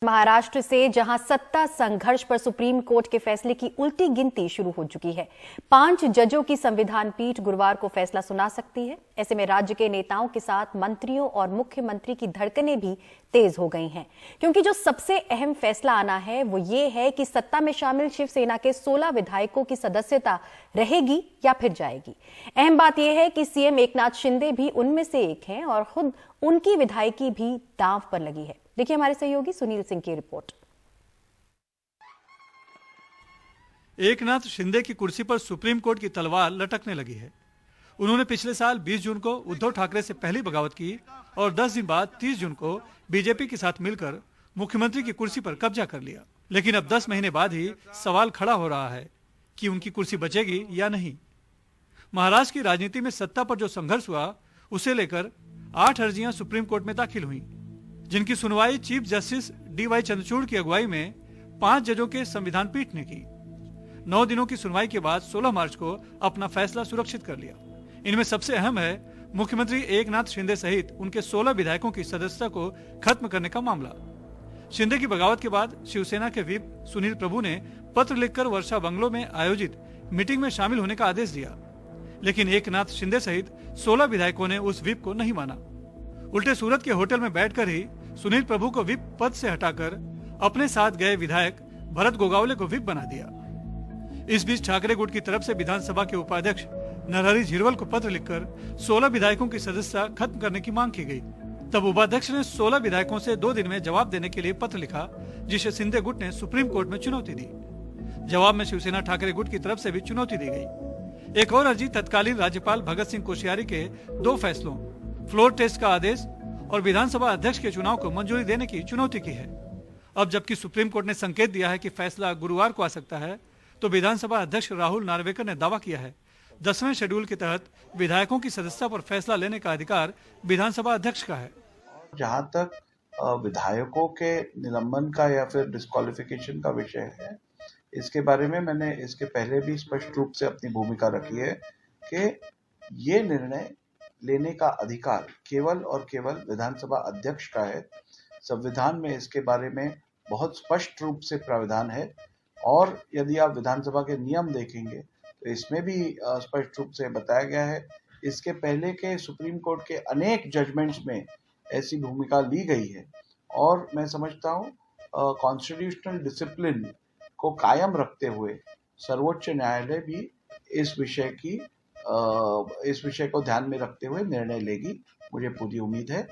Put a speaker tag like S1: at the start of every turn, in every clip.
S1: महाराष्ट्र से, जहां सत्ता संघर्ष पर सुप्रीम कोर्ट के फैसले की उल्टी गिनती शुरू हो चुकी है। 5 जजों की संविधान पीठ गुरुवार को फैसला सुना सकती है। ऐसे में राज्य के नेताओं के साथ मंत्रियों और मुख्यमंत्री की धड़कनें भी तेज हो गई हैं, क्योंकि जो सबसे अहम फैसला आना है वो ये है कि सत्ता में शामिल शिवसेना के 16 विधायकों की सदस्यता रहेगी या फिर जाएगी। अहम बात यह है कि सीएम एकनाथ शिंदे भी उनमें से एक हैं और खुद उनकी विधायकी भी दांव पर लगी है। देखिए हमारे सहयोगी सुनील सिंह की रिपोर्ट।
S2: एकनाथ शिंदे की कुर्सी पर सुप्रीम कोर्ट की तलवार लटकने लगी है। उन्होंने पिछले साल 20 जून को उद्धव ठाकरे से पहली बगावत की और 10 दिन बाद 30 जून को बीजेपी के साथ मिलकर मुख्यमंत्री की कुर्सी पर कब्जा कर लिया। लेकिन अब 10 महीने बाद ही सवाल खड़ा हो रहा है कि उनकी कुर्सी बचेगी या नहीं। महाराष्ट्र की राजनीति में सत्ता पर जो संघर्ष हुआ, उसे लेकर 8 अर्जियां सुप्रीम कोर्ट में दाखिल हुई, जिनकी सुनवाई चीफ जस्टिस DY चंद्रचूड़ की अगुवाई में 5 जजों के संविधान पीठ ने की। 9 दिनों की सुनवाई के बाद 16 मार्च को अपना फैसला सुरक्षित कर लिया। इनमें सबसे अहम है मुख्यमंत्री एकनाथ शिंदे सहित उनके 16 विधायकों की सदस्यता को खत्म करने का मामला। शिंदे की बगावत के बाद शिवसेना के व्हिप सुनील प्रभु ने पत्र लिखकर वर्षा बंगलो में आयोजित मीटिंग में शामिल होने का आदेश दिया, लेकिन एकनाथ शिंदे सहित 16 विधायकों ने उस व्हिप को नहीं माना। उल्टे सूरत के होटल में बैठकर ही सुनील प्रभु को व्हिप पद से हटाकर अपने साथ गए विधायक भरत गोगावले को व्हिप बना दिया। इस बीच ठाकरे गुट की तरफ से विधानसभा के उपाध्यक्ष नरहरि झिरवल को पत्र लिखकर 16 विधायकों की सदस्यता खत्म करने की मांग की गई। तब उपाध्यक्ष ने 16 विधायकों से 2 दिन में जवाब देने के लिए पत्र लिखा, जिसे शिंदे गुट ने सुप्रीम कोर्ट में चुनौती दी। जवाब में शिवसेना ठाकरे गुट की तरफ से भी चुनौती दी गई। एक और अर्जी तत्कालीन राज्यपाल भगत सिंह कोश्यारी के 2 फैसलों, फ्लोर टेस्ट का आदेश और विधानसभा अध्यक्ष के चुनाव को मंजूरी देने की चुनौती की है। अब जबकि सुप्रीम कोर्ट ने संकेत दिया है कि फैसला गुरुवार को आ सकता है, तो विधानसभा अध्यक्ष राहुल नार्वेकर ने दावा किया है 10वें शेड्यूल के तहत विधायकों की सदस्यता पर फैसला लेने का अधिकार विधानसभा अध्यक्ष का है।
S3: जहां तक विधायकों के निलंबन का या फिर डिस्क्वालिफिकेशन का विषय है, इसके बारे में मैंने इसके पहले भी स्पष्ट रूप से अपनी भूमिका रखी है कि ये निर्णय लेने का अधिकार केवल और केवल विधानसभा अध्यक्ष का है। संविधान में इसके बारे में बहुत स्पष्ट रूप से प्रावधान है और यदि आप विधानसभा के नियम देखेंगे तो इसमें भी स्पष्ट रूप से बताया गया है। इसके पहले के सुप्रीम कोर्ट के अनेक जजमेंट्स में ऐसी भूमिका ली गई है और मैं समझता हूँ कॉन्स्टिट्यूशनल डिसिप्लिन को कायम रखते हुए सर्वोच्च न्यायालय भी इस विषय को ध्यान में रखते हुए निर्णय लेगी, मुझे पूरी उम्मीद है।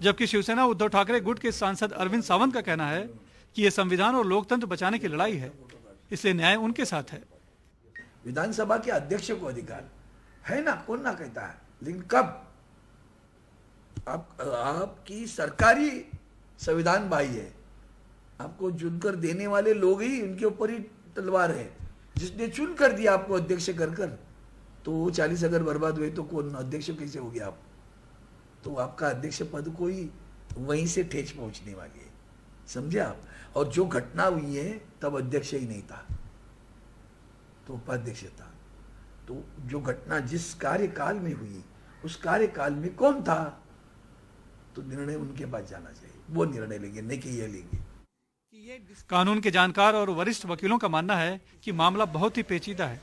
S2: जबकि शिवसेना उद्धव ठाकरे गुट के सांसद अरविंद सावंत का कहना है कि ये संविधान और लोकतंत्र बचाने की लड़ाई है, इसलिए न्याय उनके साथ है।
S4: विधानसभा के अध्यक्ष को अधिकार है ना, कौन ना कहता है, लेकिन कब आपकी सरकारी संविधान बाह्य है, आपको चुनकर देने वाले लोग ही उनके ऊपर ही तलवार है। जिसने चुन कर दिया आपको अध्यक्ष कर तो वो 40 अगर बर्बाद हुए तो कौन अध्यक्ष कैसे हो गया आप? तो आपका अध्यक्ष पद को ही वहीं से ठेस पहुंचने वाली है, समझे आप। और जो घटना हुई है तब अध्यक्ष ही नहीं था, तो उपाध्यक्ष था। तो जो घटना जिस कार्यकाल में हुई उस कार्यकाल में कौन था, तो निर्णय उनके पास जाना चाहिए, वो निर्णय लेंगे, नहीं कि ये लेंगे।
S2: कानून के जानकार और वरिष्ठ वकीलों का मानना है कि मामला बहुत ही पेचीदा है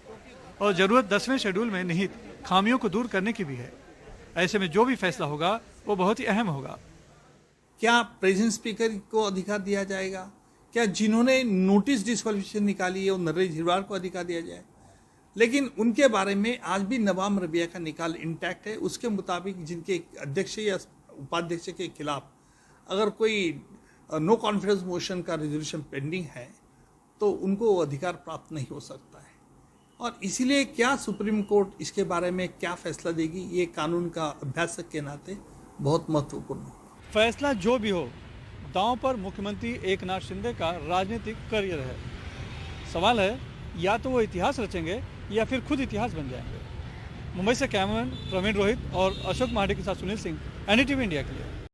S2: और जरूरत 10वें शेड्यूल में निहित खामियों को दूर करने की भी है। ऐसे में जो भी फैसला होगा वो बहुत ही अहम होगा।
S5: क्या प्रेजेंट स्पीकर को अधिकार दिया जाएगा? क्या जिन्होंने नोटिस डिस्क्वालिफिकेशन निकाली है वो नरहरि झिरवल को अधिकार दिया जाए? लेकिन उनके बारे में आज भी नवाब रबिया का निकाल इंटैक्ट है। उसके मुताबिक जिनके अध्यक्ष या उपाध्यक्ष के खिलाफ अगर कोई नो कॉन्फिडेंस मोशन का रेजोल्यूशन पेंडिंग है तो उनको वो अधिकार प्राप्त नहीं हो सकता है। और इसीलिए क्या सुप्रीम कोर्ट इसके बारे में क्या फैसला देगी, ये कानून का अभ्यासक के नाते बहुत महत्वपूर्ण है।
S2: फैसला जो भी हो, दांव पर मुख्यमंत्री एकनाथ शिंदे का राजनीतिक करियर है। सवाल है या तो वो इतिहास रचेंगे या फिर खुद इतिहास बन जाएंगे। मुंबई से कैमरामैन प्रवीण रोहित और अशोक महाडी के साथ सुनील सिंह, NDTV इंडिया के लिए।